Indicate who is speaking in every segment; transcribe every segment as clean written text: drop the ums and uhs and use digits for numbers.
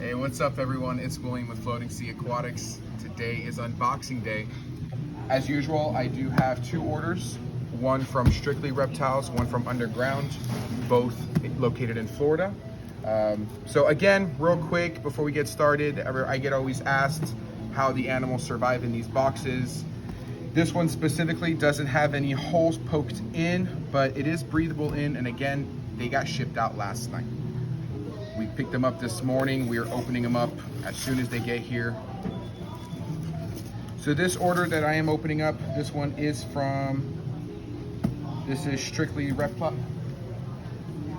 Speaker 1: Hey, what's up everyone? It's William with Floating Sea Aquatics. Today is unboxing day. As usual, I do have two orders. One from Strictly Reptiles, one from Underground, both located in Florida. So again, real quick, before we get started, I get always asked how the animals survive in these boxes. This one specifically doesn't have any holes poked in, but it is breathable in, and again, they got shipped out last night. We picked them up this morning. We are opening them up as soon as they get here. So this order that I am opening up, this one is this is Strictly Reptile.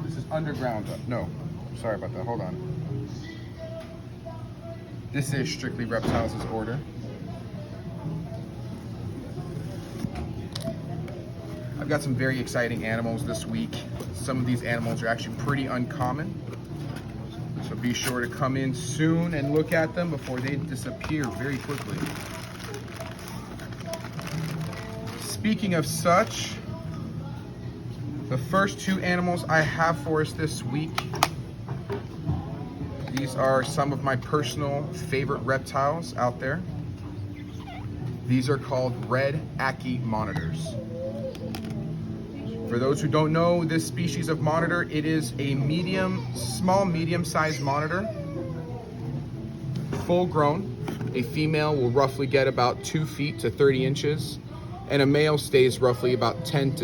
Speaker 1: This is Underground. No, sorry about that, hold on. This is Strictly Reptiles' order. I've got some very exciting animals this week. Some of these animals are actually pretty uncommon. So be sure to come in soon and look at them before they disappear very quickly. Speaking of such, the first two animals I have for us this week, these are some of my personal favorite reptiles out there. These are called red Ackie monitors. For those who don't know this species of monitor, it is a small medium-sized monitor, full grown. A female will roughly get about 2 feet to 30 inches, and a male stays roughly about 10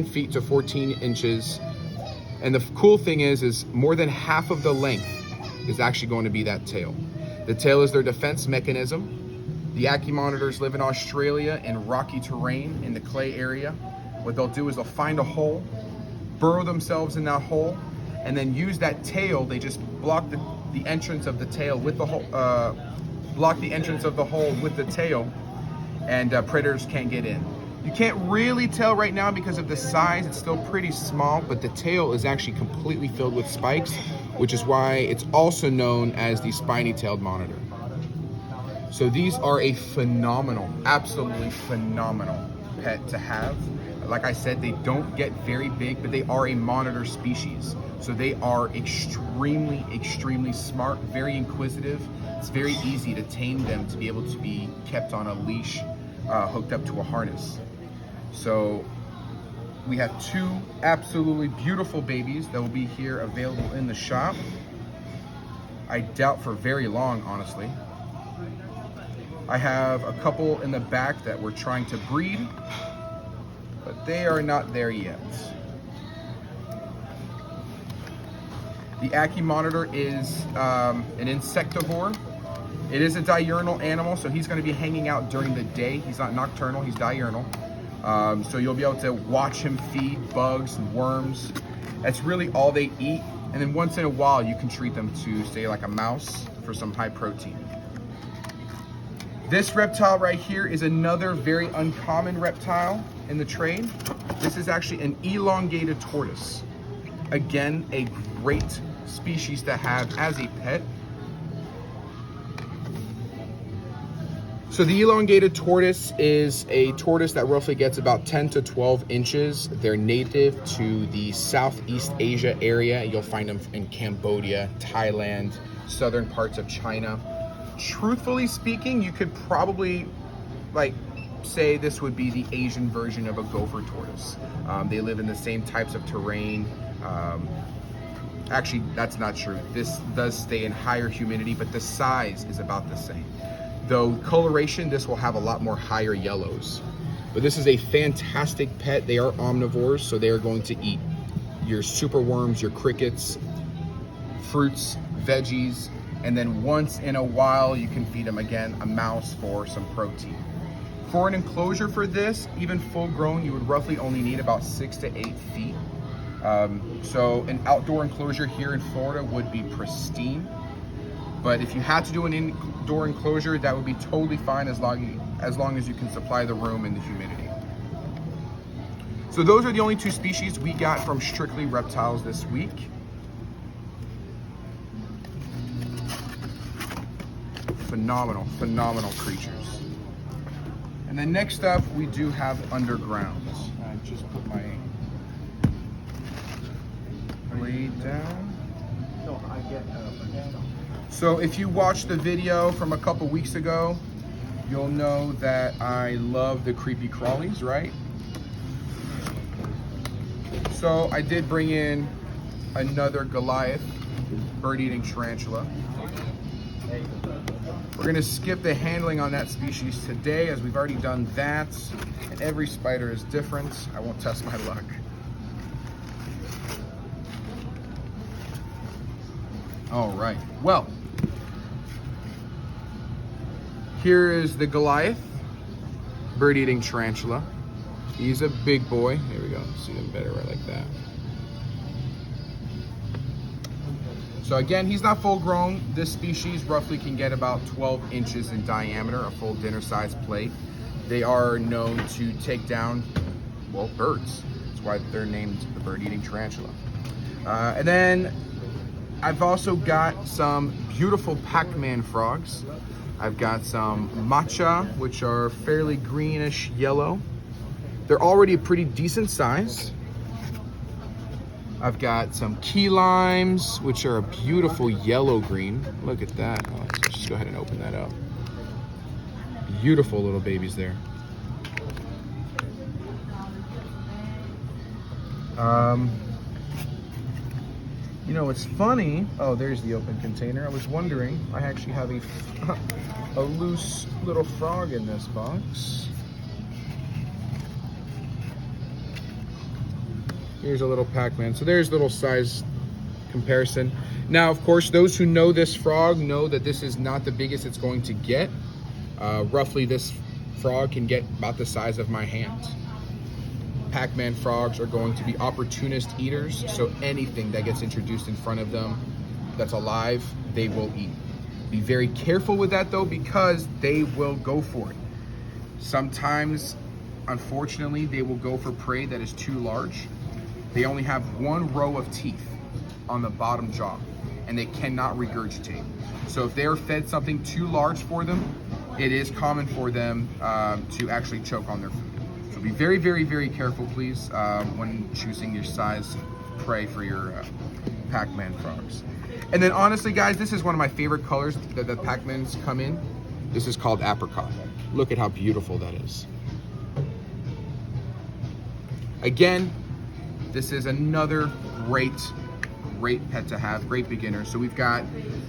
Speaker 1: feet to 14 inches. And the cool thing is more than half of the length is actually going to be that tail. The tail is their defense mechanism. The Ackie monitors live in Australia in rocky terrain in the clay area. What they'll do is they'll find a hole, burrow themselves in that hole, and then use that tail. They just block the entrance of the tail with the hole, block the entrance of the hole with the tail, and predators can't get in. You can't really tell right now because of the size. It's still pretty small, but the tail is actually completely filled with spikes, which is why it's also known as the spiny-tailed monitor. So these are a phenomenal, absolutely phenomenal pet to have. Like I said, they don't get very big, but they are a monitor species. So they are extremely, extremely smart, very inquisitive. It's very easy to tame them to be able to be kept on a leash, hooked up to a harness. So we have two absolutely beautiful babies that will be here available in the shop. I doubt for very long, honestly. I have a couple in the back that we're trying to breed, but they are not there yet. The Ackie monitor is an insectivore. It is a diurnal animal, so he's going to be hanging out during the day. He's not nocturnal, he's diurnal. So you'll be able to watch him feed bugs and worms. That's really all they eat. And then once in a while, you can treat them to, say, like a mouse for some high protein. This reptile right here is another very uncommon reptile in the trade. This is actually an elongated tortoise. Again, a great species to have as a pet. So the elongated tortoise is a tortoise that roughly gets about 10 to 12 inches. They're native to the Southeast Asia area. You'll find them in Cambodia, Thailand, southern parts of China. Truthfully speaking, you could probably say this would be the Asian version of a gopher tortoise. They live in the same types of terrain. Actually, that's not true. This does stay in higher humidity, but the size is about the same. Though coloration, this will have a lot more higher yellows. But this is a fantastic pet. They are omnivores, so they are going to eat your superworms, your crickets, fruits, veggies, and then once in a while you can feed them again a mouse for some protein. For an enclosure for this, even full grown, you would roughly only need about 6 to 8 feet. So an outdoor enclosure here in Florida would be pristine. But if you had to do an indoor enclosure, that would be totally fine as long as you can supply the room and the humidity. So those are the only two species we got from Strictly Reptiles this week. Phenomenal, phenomenal creatures. And then next up, we do have Underground. I just put my blade down. So if you watched the video from a couple weeks ago, you'll know that I love the creepy crawlies, right? So I did bring in another Goliath bird-eating tarantula. We're gonna skip the handling on that species today, as we've already done that, and every spider is different. I won't test my luck. All right, well, here is the Goliath bird-eating tarantula. He's a big boy. There we go, see them better right like that. So again, he's not full grown. This species roughly can get about 12 inches in diameter, a full dinner-sized plate. They are known to take down, well, birds. That's why they're named the bird-eating tarantula. And then I've also got some beautiful Pac-Man frogs. I've got some matcha, which are fairly greenish yellow. They're already a pretty decent size. I've got some key limes, which are a beautiful yellow green. Look at that. Oh, let's just go ahead and open that up. Beautiful little babies there. You know, it's funny. Oh, there's the open container. I was wondering, I actually have a loose little frog in this box. Here's a little Pac-Man. So there's little size comparison. Now, of course, those who know this frog know that this is not the biggest it's going to get. Roughly, this frog can get about the size of my hand. Pac-Man frogs are going to be opportunist eaters, so anything that gets introduced in front of them that's alive, they will eat. Be very careful with that though, because they will go for it. Sometimes, unfortunately, they will go for prey that is too large. They only have one row of teeth on the bottom jaw, and they cannot regurgitate. So if they are fed something too large for them, it is common for them to actually choke on their food. So be very, very, very careful, please, when choosing your size prey for your Pac-Man frogs. And then honestly, guys, this is one of my favorite colors that the Pac-Mans come in. This is called apricot. Look at how beautiful that is. Again, this is another great pet to have, great beginner. So we've got,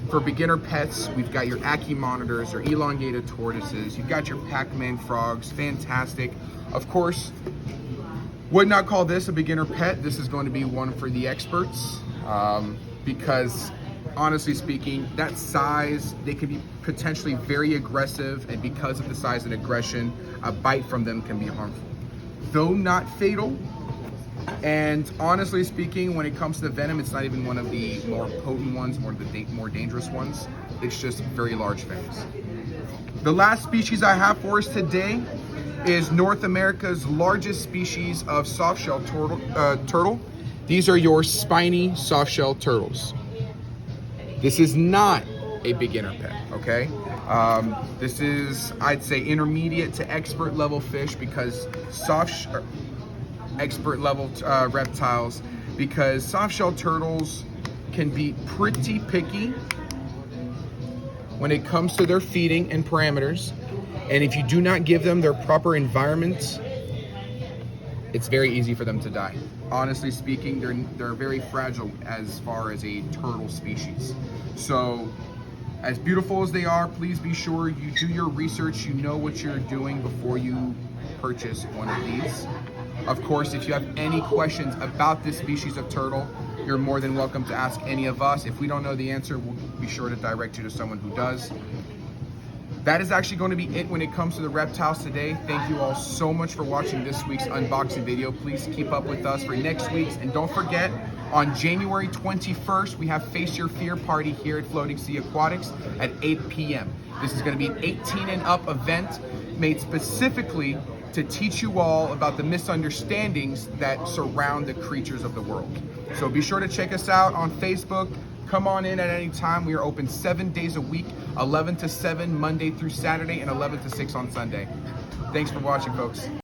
Speaker 1: for beginner pets, we've got your Ackie monitors or elongated tortoises. You've got your Pac-Man frogs, fantastic. Of course, would not call this a beginner pet. This is going to be one for the experts, because honestly speaking, that size, they can be potentially very aggressive, and because of the size and aggression, a bite from them can be harmful. Though not fatal, and honestly speaking, when it comes to the venom, it's not even one of the more potent ones, more dangerous ones. It's just very large fangs. The last species I have for us today is North America's largest species of soft-shell turtle. These are your spiny soft-shell turtles. This is not a beginner pet, okay? This is, I'd say, intermediate to expert level fish, because expert level reptiles, because soft-shell turtles can be pretty picky when it comes to their feeding and parameters. And if you do not give them their proper environment, it's very easy for them to die. Honestly speaking, they're very fragile as far as a turtle species. So as beautiful as they are, please be sure you do your research, you know what you're doing before you purchase one of these. Of course, if you have any questions about this species of turtle, you're more than welcome to ask any of us. If we don't know the answer, we'll be sure to direct you to someone who does. That is actually going to be it when it comes to the reptiles today. Thank you all so much for watching this week's unboxing video. Please keep up with us for next week's. And don't forget, on January 21st, we have Face Your Fear party here at Floating Sea Aquatics at 8 p.m. This is going to be an 18 and up event made specifically to teach you all about the misunderstandings that surround the creatures of the world. So be sure to check us out on Facebook. Come on in at any time. We are open 7 days a week, 11 to 7 Monday through Saturday, and 11 to 6 on Sunday. Thanks for watching, folks.